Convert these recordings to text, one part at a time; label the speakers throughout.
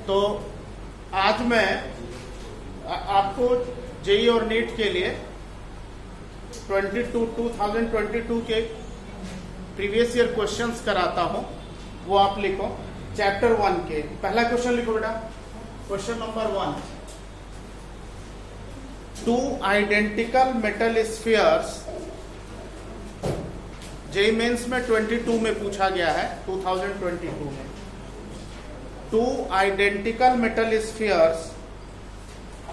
Speaker 1: तो आज मैं आपको जेई और नीट के लिए 2022 के प्रीवियस ईयर क्वेश्चंस कराता हूं। वो आप लिखो चैप्टर 1 के पहला क्वेश्चन लिखो बेटा। Question number 1, two identical metal spheres, JEE Mains में 22 में पूछा गया है, 2022 में। Two identical metal spheres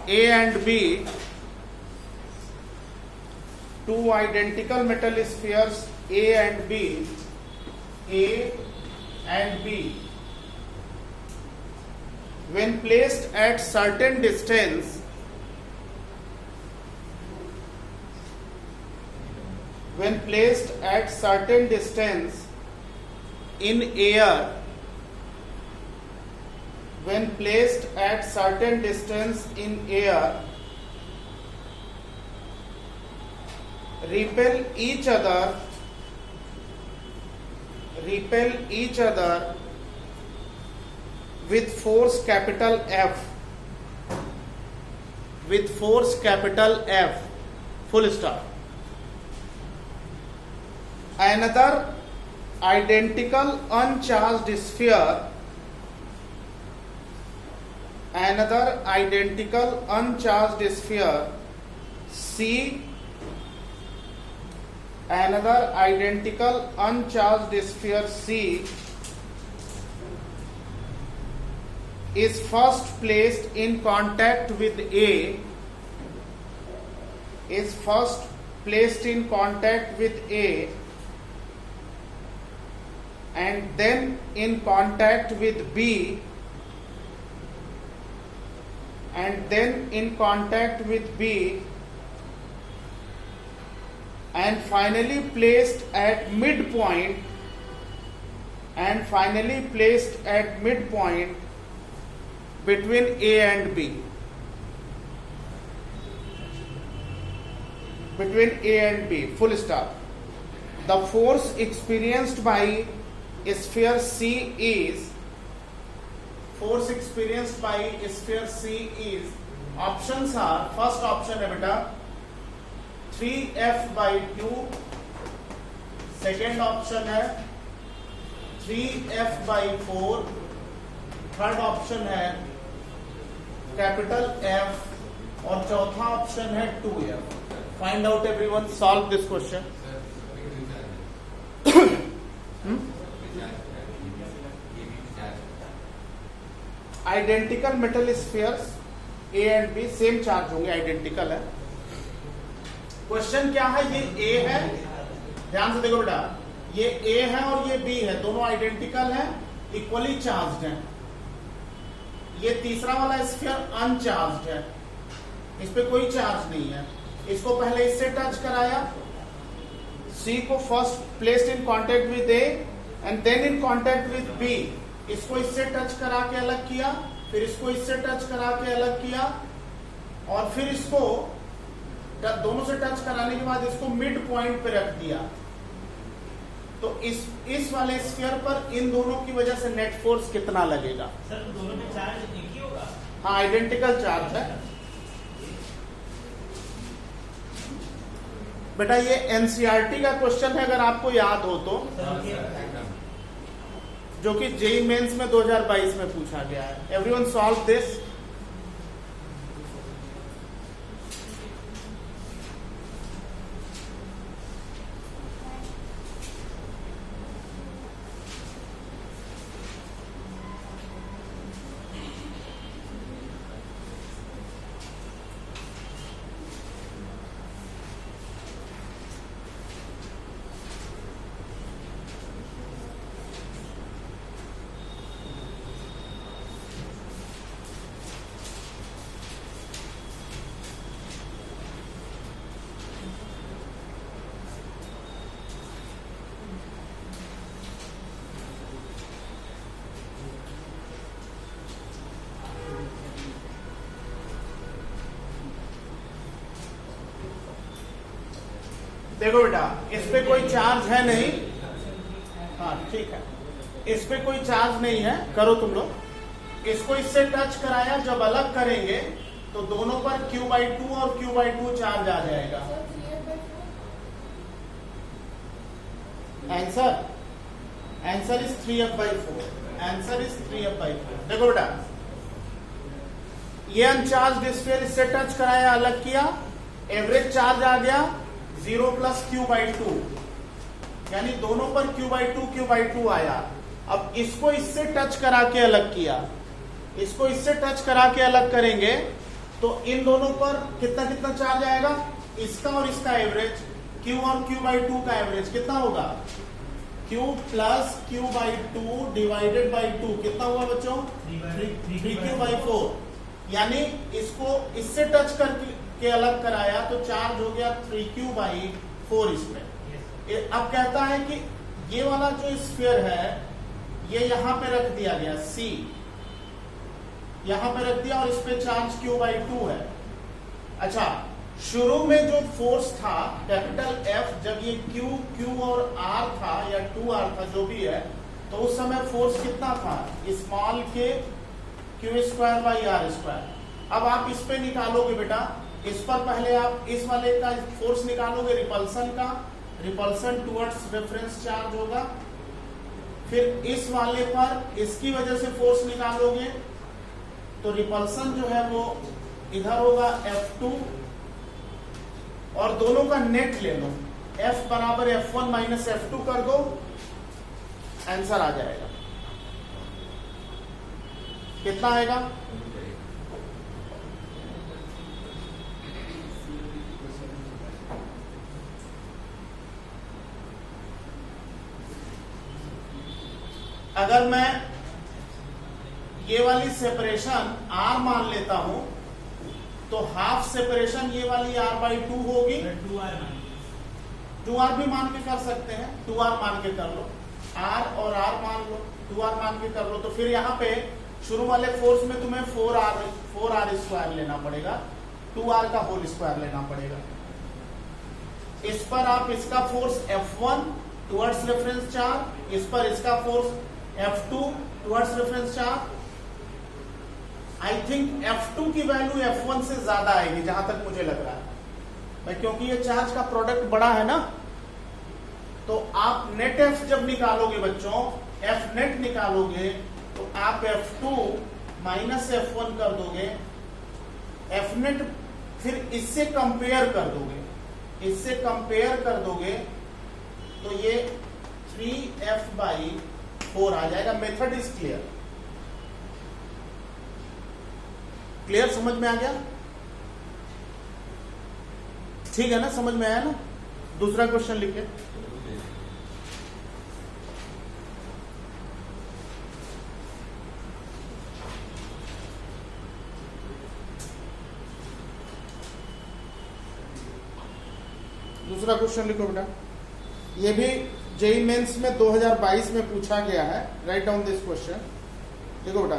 Speaker 1: A and B, two identical metal spheres A and B, when placed at certain distance, in air, when placed at certain distance in air, repel each other with force capital F, full stop. Another identical uncharged sphere C, is first placed in contact with A, and then in contact with B, and finally placed at midpoint, between A and B. Full stop. The force experienced by sphere C is, options are, first option है बेटा 3F/2, second option है 3F/4, third option है capital F और चौथा option है 2F। Find out everyone, solve this question. Identical metal spheres A and B same charge होंगे, identical है। Question क्या है, ये A है, ध्यान से देखो बेटा, ये A है और ये B है, दोनों आइडेंटिकल हैं, इक्वली चार्ज्ड हैं। ये तीसरा वाला स्फीयर अनचार्ज्ड है, इस पे कोई चार्ज नहीं है। इसको पहले इससे टच कराया, C को first placed in contact with A and then in contact with B। इसको इससे टच करा के अलग किया, फिर इसको इससे टच करा के अलग किया, और फिर इसको दोनों से टच कराने के बाद इसको मिड पॉइंट पे रख दिया। तो इस वाले स्फीयर पर इन दोनों की वजह से नेट फोर्स कितना लगेगा?
Speaker 2: सर दोनों में चार्ज एक ही होगा?
Speaker 1: हाँ, आइडेंटिकल चार्ज है बेटा। ये एनसीईआरटी का क्वेश्चन है, अगर आपको याद हो तो, जो कि जेई मेंस में 2022 में पूछा गया है। Everyone solve this. देखो बेटा, इस पे कोई चार्ज है नहीं। हाँ ठीक है, इस पे कोई चार्ज नहीं है, करो तुम लोग। इसको इससे टच कराया, जब अलग करेंगे तो दोनों पर Q/2 और Q/2 चार्ज आ जाएगा। Answer is 3F/4। Answer is 3F/4। देखो बेटा, ये अनचार्ज स्फीयर इससे टच कराया, अलग किया, एवरेज चार्ज आ गया 0 + Q/2, यानी दोनों पर Q/2 आया। अब इसको इससे टच करा के अलग किया, इसको इससे टच करा के अलग करेंगे तो इन दोनों पर कितना कितना चार्ज आएगा, इसका और इसका एवरेज, Q और Q/2 का एवरेज कितना होगा, Q + Q/2 डिवाइडेड बाई 2 कितना हुआ बच्चों, 3Q/4। यानी इसको इससे टच करके अलग कराया तो चार्ज हो गया 3Q/4 इसमें। अब कहता है कि ये वाला जो स्फीयर है ये यहां पे रख दिया गया, C यहां पे रख दिया और इस पे चार्ज Q/2 है। अच्छा, शुरू में जो फोर्स था कैपिटल F, जब ये Q और R था या 2R था जो भी है, तो उस समय फोर्स कितना था, स्मॉल के Q²/R²। अब आप इस पे निकालोगे बेटा, इस पर पहले आप इस वाले का फोर्स निकालोगे, रिपल्सन का, रिपल्सन टुवर्ड्स रेफरेंस चार्ज होगा। फिर इस वाले पर इसकी वजह से फोर्स निकालोगे तो रिपल्सन जो है वो इधर होगा F2, और दोनों का नेट ले लो, F = F1 - F2 कर दो, आंसर आ जाएगा। कितना आएगा, अगर मैं ये वाली सेपरेशन R मान लेता हूं तो हाफ सेपरेशन ये वाली R/2 होगी। 2R भी मान के कर सकते हैं, 2R मान के कर लो, R और R मान लो, 2R मान के कर लो। तो फिर यहाँ पे शुरू वाले फोर्स में तुम्हें 4R² लेना पड़ेगा, 2R का होल स्क्वायर लेना पड़ेगा। इस पर आप इसका force F1 towards reference charge, इस पर इसका force F2 towards reference charge. I think F2 की वैल्यू F1 से ज्यादा आएगी जहां तक मुझे लग रहा है भाई, क्योंकि ये चार्ज का प्रोडक्ट बड़ा है ना। तो आप नेट F जब निकालोगे बच्चों, F नेट निकालोगे तो आप F2 - F1 कर दोगे, F नेट फिर इससे कंपेयर कर दोगे, इससे कंपेयर कर दोगे तो ये 3F/4 आ जाएगा। Method is clear. क्लियर, समझ में आ गया, ठीक है ना, समझ में आया ना। दूसरा क्वेश्चन लिखे, दूसरा क्वेश्चन लिखो बेटा। ये भी जेईई मेंस में 2022 में पूछा गया है। Write down this question. देखो बेटा,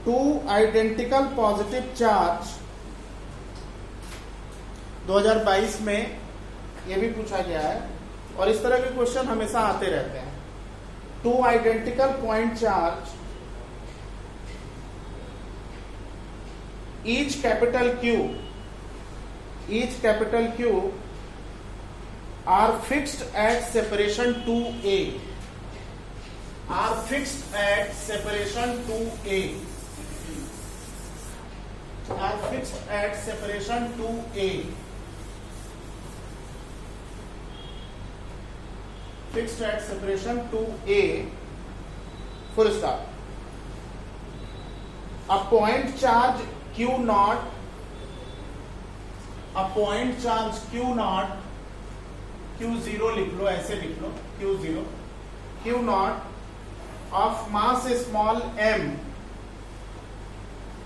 Speaker 1: 2 आइडेंटिकल पॉजिटिव चार्ज, 2022 में ये भी पूछा गया है, और इस तरह के क्वेश्चन हमेशा आते रहते हैं। 2 identical point charge, each capital Q are fixed at separation 2A, are fixed at separation 2A, are fixed at separation 2A, fixed at separation 2A, full stop. A point charge Q0, a point charge Q0, Q0 लिख लो, ऐसे लिख लो, Q0 of mass small m,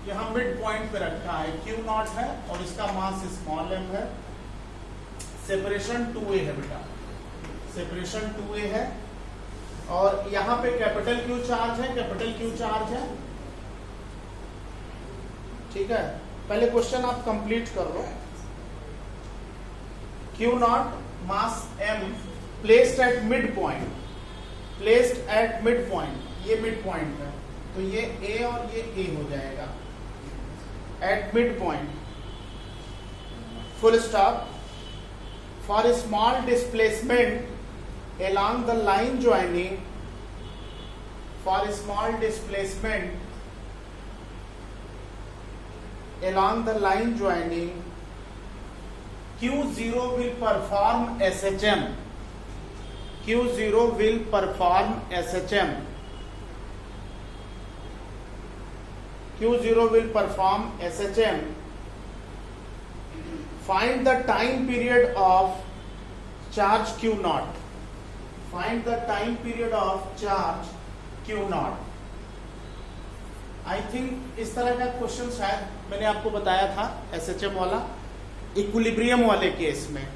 Speaker 1: यहां mid point पे रखा है, Q0 है और इसका मास स्मॉल m है। सेपरेशन 2A है बेटा, सेपरेशन 2A है, और यहां पे कैपिटल Q चार्ज है, ठीक है। पहले क्वेश्चन आप कंप्लीट कर लो। Q0 mass m placed at mid point, ये मिड पॉइंट है, तो ये A और ये A हो जाएगा at mid point, full stop. For small displacement along the line joining, for small displacement along the line joining, Q0 will perform SHM. Q0 will perform SHM. Q0 will perform SHM. Find the time period of charge Q0. Find the time period of charge Q0. I think इस तरह का question शायद मैंने आपको बताया था SHM वाला, equilibrium वाले केस में।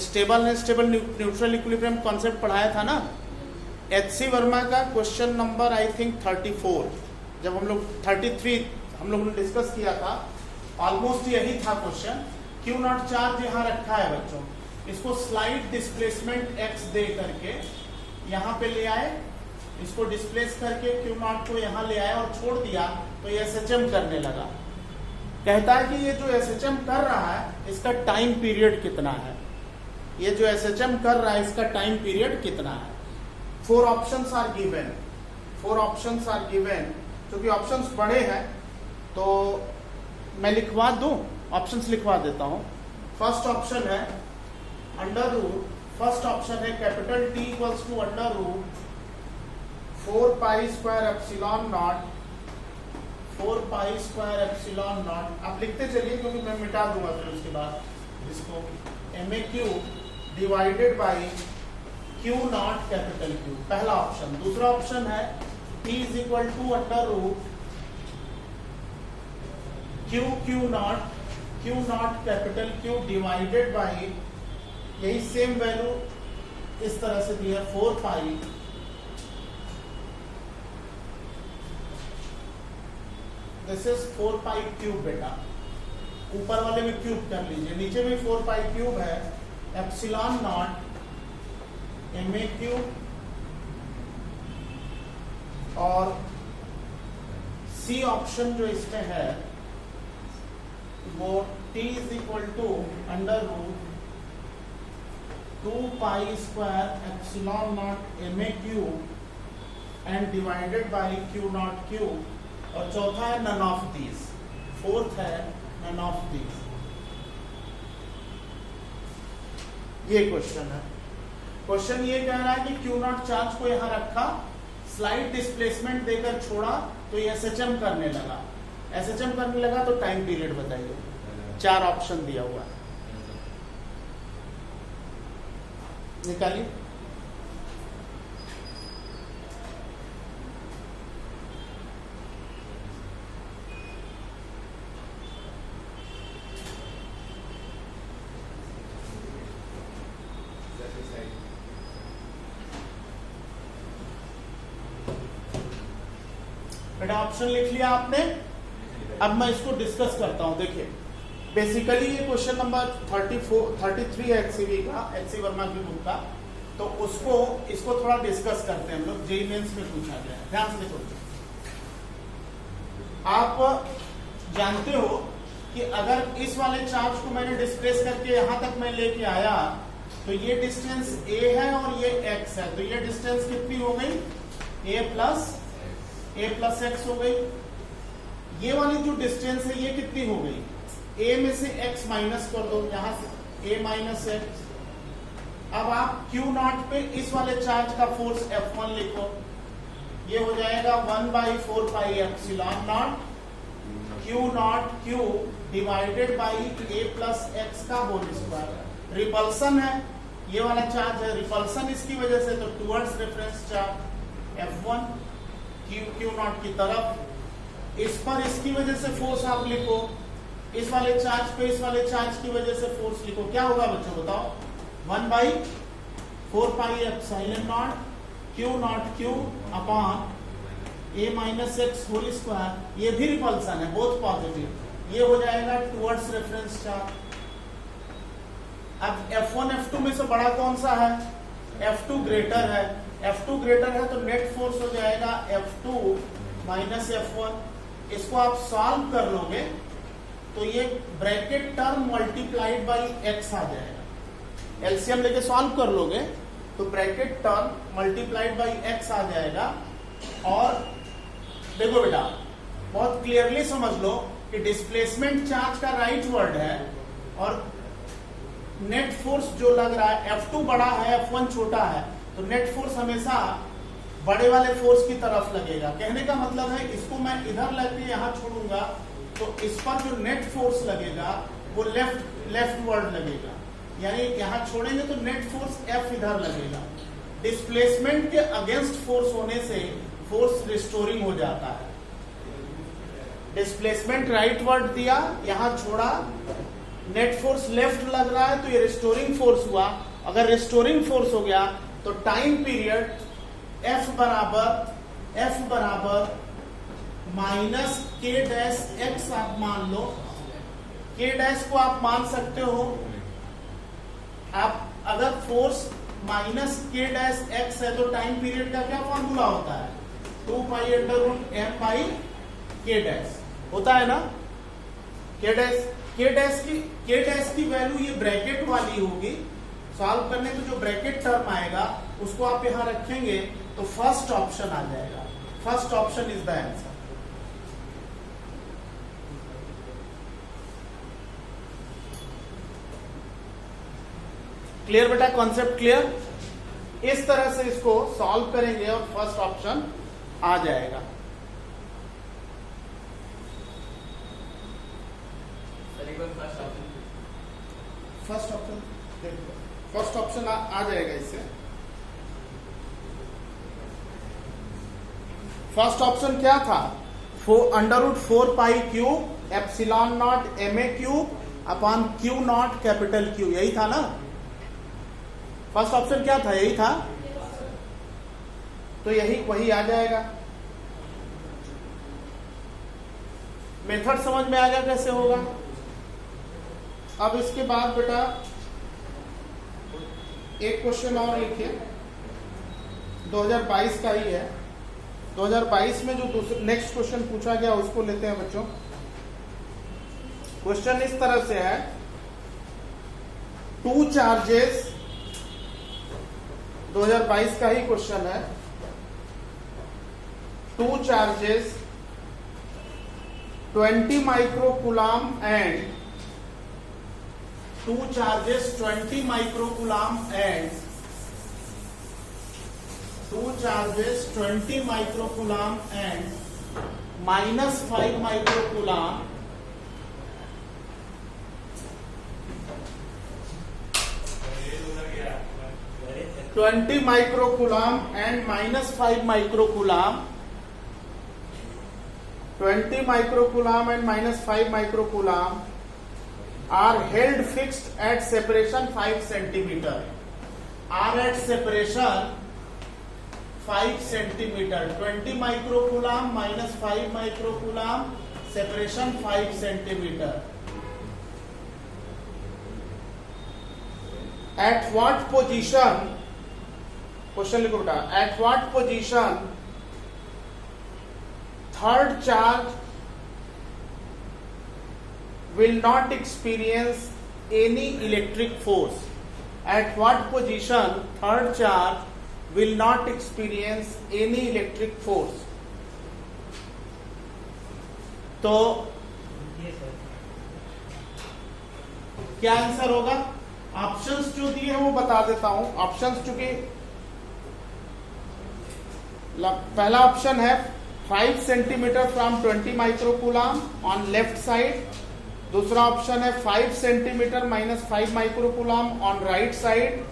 Speaker 1: Stable unstable neutral equilibrium concept पढ़ाया था ना, HC वर्मा का क्वेश्चन नंबर आई थिंक 34, जब हम लोग 33 हम लोग ने डिस्कस किया था, ऑलमोस्ट यही था क्वेश्चन। Q0 चार्ज यहाँ रखा है बच्चों, इसको स्लाइड डिस्प्लेसमेंट x दे करके यहाँ पे ले आए, इसको डिस्प्लेस करके Q0 को यहाँ ले आए और छोड़ दिया, तो ये SHM करने लगा। कहता है कि ये जो SHM कर रहा है इसका टाइम पीरियड कितना है, ये जो SHM कर रहा है इसका टाइम पीरियड कितना है। 4 options are given, 4 options are given. क्योंकि ऑप्शंस बड़े हैं तो मैं लिखवा दूं, ऑप्शंस लिखवा देता हूं। फर्स्ट ऑप्शन है अंडर रूट, फर्स्ट ऑप्शन है capital T equals to under root 4 pi square epsilon naught, 4 pi square epsilon naught. आप लिखते चलिए क्योंकि मैं मिटा दूंगा फिर उसके बाद इसको। MAQ divided by Q0 capital Q, पहला ऑप्शन। दूसरा ऑप्शन है T is equal to under root Q0 capital Q divided by, यही सेम वैल्यू इस तरह से दिया 4 pi this is 4 pi cube बेटा, ऊपर वाले में क्यूब कर लीजिए, नीचे में 4 पाई क्यूब है एप्सिलॉन नॉट MAQ, और C ऑप्शन जो इसमें है वो T is equal to under root 2 pi square epsilon naught MAQ and divided by Q0 Q, और चौथा है नन ऑफ दीज, फोर्थ है नन ऑफ दीज। ये क्वेश्चन है। क्वेश्चन ये कह रहा है कि Q0 चार्ज को यहां रखा, स्लाइड डिस्प्लेसमेंट देकर छोड़ा तो ये SHM करने लगा। SHM करने लगा तो टाइम पीरियड बताइए। 4 ऑप्शन दिया हुआ है, निकालिए। बेटा ऑप्शन लिख लिया आपने। अब मैं इसको डिस्कस करता हूं। देखिए बेसिकली ये क्वेश्चन नंबर 33 है HCV का, HC वर्मा की बुक का, तो इसको थोड़ा डिस्कस करते हैं हम लोग। जेईई मेंस में पूछा गया है, ध्यान से देखो। आप जानते हो कि अगर इस वाले चार्ज को मैंने डिस्प्लेस करके यहां तक मैं लेके आया तो ये डिस्टेंस A है और ये x है, तो ये डिस्टेंस कितनी हो गई, A प्लस x हो गई। ये वाली जो डिस्टेंस है ये कितनी हो गई, A में से x माइनस कर दो, यहां से A माइनस x। अब आप Q0 पे इस वाले चार्ज का फोर्स F1 लिखो, ये हो जाएगा 1/4 pi epsilon naught Q0 Q divided by A plus x का होल स्क्वायर। रिपल्सन है, ये वाला चार्ज है, रिपल्सन इसकी वजह से, तो towards reference charge F1 Q0 की तरफ। इस पर इसकी वजह से फोर्स आप लिखो, इस वाले चार्ज पे इस वाले चार्ज की वजह से फोर्स लिखो। क्या होगा बच्चों बताओ, 1/4 pi epsilon naught Q0 Q upon A minus x whole square. ये भी रिपल्सन है, बोथ पॉजिटिव। ये हो जाएगा टुवर्ड्स रेफरेंस चार्ज। अब F1 F2 में से बड़ा कौन सा है, F2 ग्रेटर है। F2 ग्रेटर है तो नेट फोर्स हो जाएगा F2 माइनस F1, इसको आप सॉल्व कर लोगे तो ये bracket term multiplied by x आ जाएगा। एलसीएम लेके सॉल्व कर लोगे तो bracket term multiplied by x आ जाएगा। और देखो बेटा, बहुत क्लियरली समझ लो कि डिस्प्लेसमेंट चार्ज का राइट वर्ड है और नेट फोर्स जो लग रहा है F2 बड़ा है F1 छोटा है, तो नेट फोर्स हमेशा बड़े वाले फोर्स की तरफ लगेगा। कहने का मतलब है इसको मैं इधर लेके यहां छोड़ूंगा तो इस पर जो नेट फोर्स लगेगा वो लेफ्ट वर्ड लगेगा, यानी यहां छोड़ेंगे तो नेट फोर्स F इधर लगेगा। डिस्प्लेसमेंट के अगेंस्ट फोर्स होने से फोर्स रिस्टोरिंग हो जाता है। डिस्प्लेसमेंट राइट वर्ड दिया, यहां छोड़ा, नेट फोर्स लेफ्ट लग रहा है तो ये रिस्टोरिंग फोर्स हुआ। अगर रिस्टोरिंग फोर्स हो गया तो टाइम पीरियड F बराबर माइनस के डैश एक्स आप मान लो। के डैश को आप मान सकते हो, आप अगर फोर्स माइनस के डैश एक्स है तो टाइम पीरियड का क्या फॉर्मूला होता है, 2 pi under root m by k dash होता है ना। के डैश की वैल्यू ये ब्रैकेट वाली होगी। सॉल्व करने पे जो ब्रैकेट टर्म आएगा उसको आप यहां रखेंगे तो फर्स्ट ऑप्शन आ जाएगा। First option is the answer. Clear बेटा, कॉन्सेप्ट क्लियर। इस तरह से इसको सॉल्व करेंगे और फर्स्ट ऑप्शन आ जाएगा। फर्स्ट ऑप्शन आ जाएगा इससे। फर्स्ट ऑप्शन क्या था, under root 4 pi cube epsilon naught MA cube upon Q naught capital Q, यही था ना। फर्स्ट ऑप्शन क्या था, यही था, तो यही वही आ जाएगा। मेथड समझ में आ गया कैसे होगा। अब इसके बाद बेटा एक क्वेश्चन और लिखिए, 2022 का ही है। 2022 में जो नेक्स्ट क्वेश्चन पूछा गया उसको लेते हैं बच्चों। क्वेश्चन इस तरह से है, 2 चार्जेस, 2022 का ही क्वेश्चन है। 2 charges 20 microcoulomb and 2 charges 20 microcoulomb and 2 charges 20 microcoulomb and minus 5 microcoulomb (20 microcoulomb and minus 5 microcoulomb) 20 microcoulomb and minus 5 microcoulomb are held fixed at separation 5 centimeter. Are at separation 5 centimeter. 20 microcoulomb minus 5 microcoulomb, separation 5 centimeter. At what position? Question लिखो बेटा. At what position third charge will not experience any electric force? At what position third charge will not experience any electric force? तो क्या answer होगा? Options जो दिए हैं वो बता देता हूं। ऑप्शंस चूंकि पहला ऑप्शन है 5 centimetre from 20 microcoulomb on left side. दूसरा ऑप्शन है 5 centimetre minus 5 microcoulomb on right side.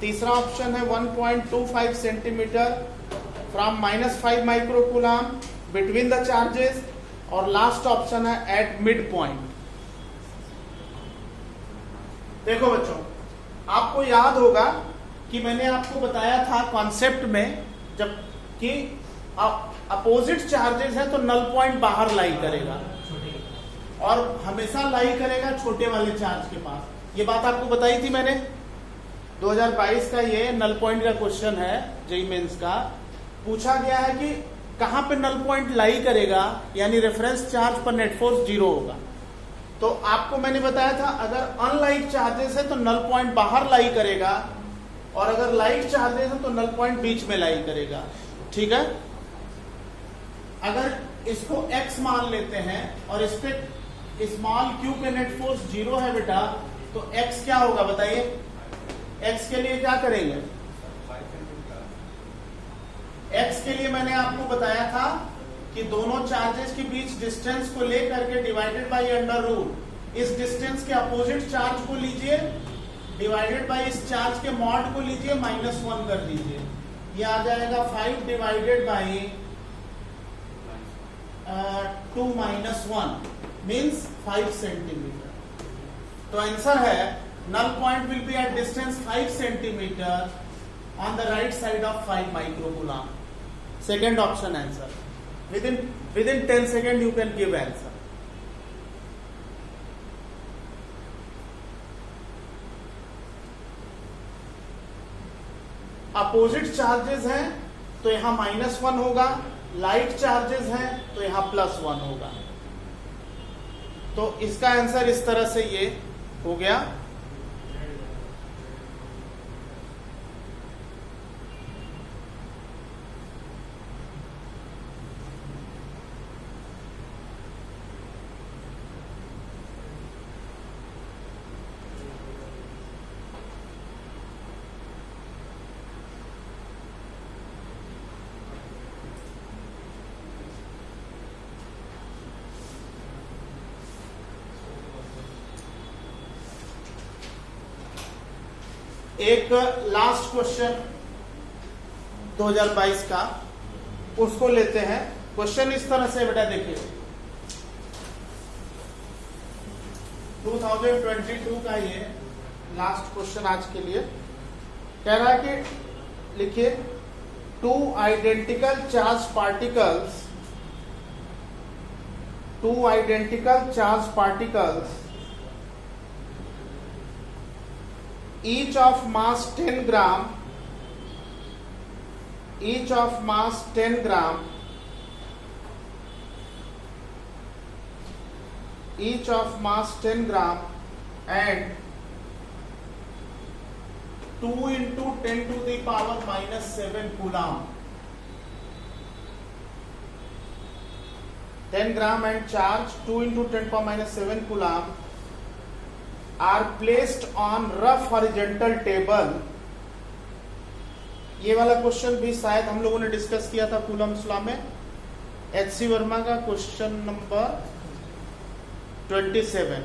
Speaker 1: तीसरा ऑप्शन है 1.25 centimetre from minus 5 microcoulomb between the charges. और लास्ट ऑप्शन है एट मिड पॉइंट। देखो बच्चों, आपको याद होगा कि मैंने आपको बताया था कॉन्सेप्ट में, जब कि अपोजिट चार्जेस है तो नल पॉइंट बाहर लाई करेगा और हमेशा लाई करेगा छोटे वाले चार्ज के पास। ये बात आपको बताई थी मैंने। 2022 का ये नल पॉइंट का क्वेश्चन है, जेईई मेंस का। पूछा गया है कि कहां पे नल पॉइंट लाई करेगा, यानी रेफरेंस चार्ज पर नेट फोर्स 0 होगा। तो आपको मैंने बताया था अगर अनलाइक चार्जेस है तो नल पॉइंट बाहर लाई करेगा, और अगर लाइक चार्जेस है तो नल पॉइंट बीच में लाई करेगा। ठीक है, अगर इसको x मान लेते हैं और इस पे स्मॉल q पे नेट फोर्स 0 है बेटा, तो x क्या होगा बताइए। x के लिए क्या करेंगे, x के लिए मैंने आपको बताया था कि दोनों चार्जेस के बीच डिस्टेंस को लेकर के डिवाइडेड बाय अंडर रूट, इस डिस्टेंस के अपोजिट चार्ज को लीजिए डिवाइडेड बाय इस चार्ज के मॉड को लीजिए -1 कर दीजिए, ये आ जाएगा 5 डिवाइडेड बाय 2 - 1 मीन्स 5 सेंटीमीटर। तो आंसर है null point will be at distance 5 centimetre on the right side of 5 microcoulomb. Second option answer, within 10 seconds you can give answer. Opposite charges हैं तो यहां -1 होगा, लाइट चार्जेस हैं तो यहां +1 होगा। तो इसका आंसर इस तरह से ये हो गया। एक लास्ट क्वेश्चन 2022 का, उसको लेते हैं। क्वेश्चन इस तरह से बेटा देखिए, 2022 का ये लास्ट क्वेश्चन आज के लिए कह रहा है कि लिखिए 2 identical charged particles each of mass 10 gram each of mass 10 gram each of mass 10 gram and 2 into 10 to the power -7 coulomb, 10 gram and charge 2 into 10 power -7 coulomb are placed on rough horizontal table। ये वाला question भी शायद हम लोगों ने discuss किया था Coulomb's law में, एच.सी. वर्मा का क्वेश्चन नंबर 27,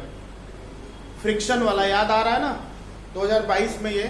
Speaker 1: फ्रिक्शन वाला याद आ रहा है ना, 2022 में ये